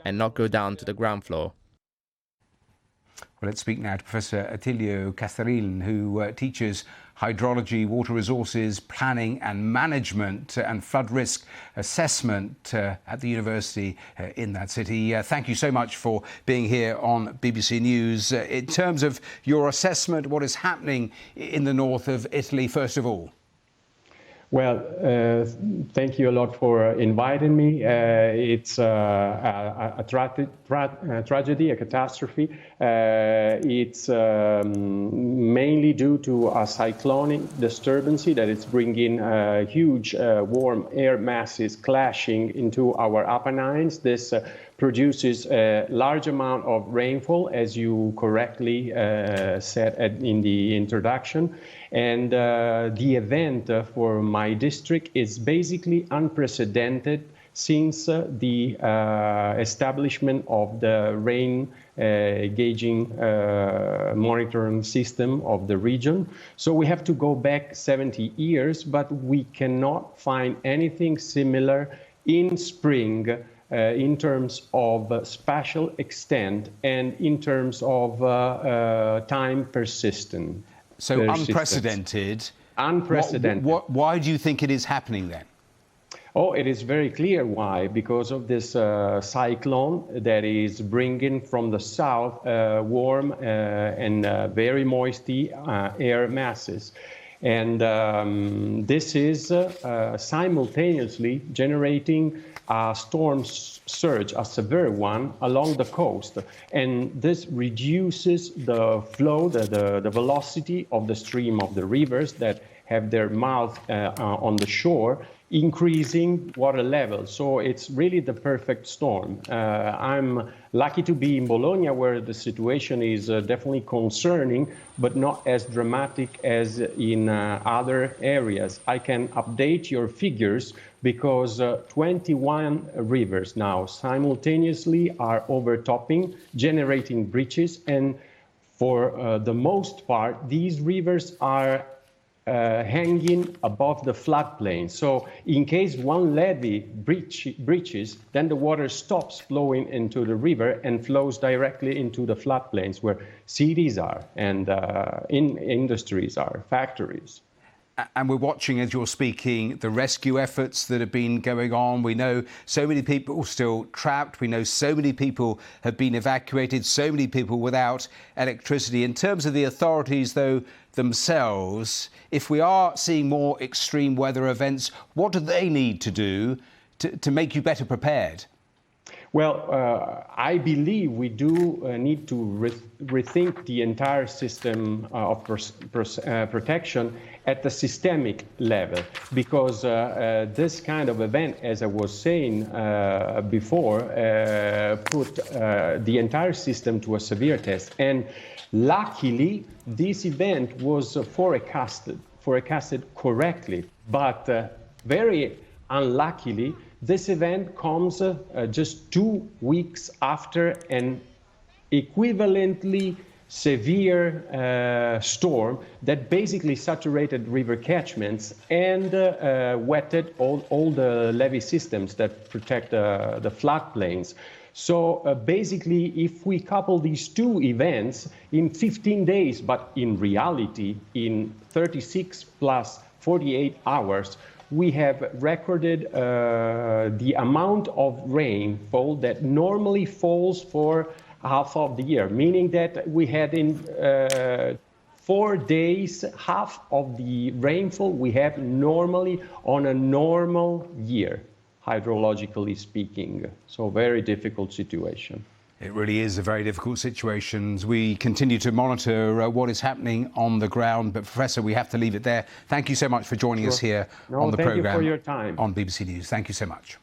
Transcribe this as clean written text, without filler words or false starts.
and not go down to the ground floor. Well, let's speak now to Professor Attilio Castellarin, who teaches hydrology, water resources, planning and management and flood risk assessment at the university in that city. Thank you so much for being here on BBC News. In terms of your assessment, what is happening in the north of Italy, first of all? Well, thank you a lot for inviting me. It's a tragedy, a catastrophe. It's mainly due to a cyclonic disturbance that is bringing huge warm air masses clashing into our Apennines. This produces a large amount of rainfall, as you correctly said in the introduction. And the event for my district is basically unprecedented since the establishment of the rain gauging monitoring system of the region. So we have to go back 70 years, but we cannot find anything similar in spring in terms of spatial extent and in terms of time persistent. So unprecedented. Unprecedented. Why do you think it is happening then? Oh, it is very clear why. Because of this cyclone that is bringing from the south warm and very moisty air masses. And this is simultaneously generating a storm surge, a severe one, along the coast. And this reduces the flow, the velocity of the stream of the rivers that have their mouth on the shore, increasing water level. So it's really the perfect storm. I'm lucky to be in Bologna, where the situation is definitely concerning, but not as dramatic as in other areas. I can update your figures because 21 rivers now simultaneously are overtopping, generating breaches, and for the most part, these rivers are hanging above the floodplain. So in case one levee breaches, then the water stops flowing into the river and flows directly into the floodplains where cities are and industries are, factories. And we're watching, as you're speaking, the rescue efforts that have been going on. We know so many people still trapped. We know so many people have been evacuated, so many people without electricity. In terms of the authorities, though, themselves, if we are seeing more extreme weather events, what do they need to do to make you better prepared? Well, I believe we do need to rethink the entire system of protection at the systemic level, because this kind of event, as I was saying before, put the entire system to a severe test. And luckily, this event was forecasted correctly, but very unluckily, this event comes just 2 weeks after an equivalently severe storm that basically saturated river catchments and wetted all the levee systems that protect the floodplains. So basically, if we couple these two events in 15 days, but in reality, in 36 plus 48 hours, we have recorded the amount of rainfall that normally falls for half of the year, meaning that we had in 4 days half of the rainfall we have normally on a normal year, hydrologically speaking. So very difficult situation. It really is a very difficult situation. We continue to monitor what is happening on the ground. But, Professor, we have to leave it there. Thank you so much for joining us here on the programme. Thank you for your time. On BBC News. Thank you so much.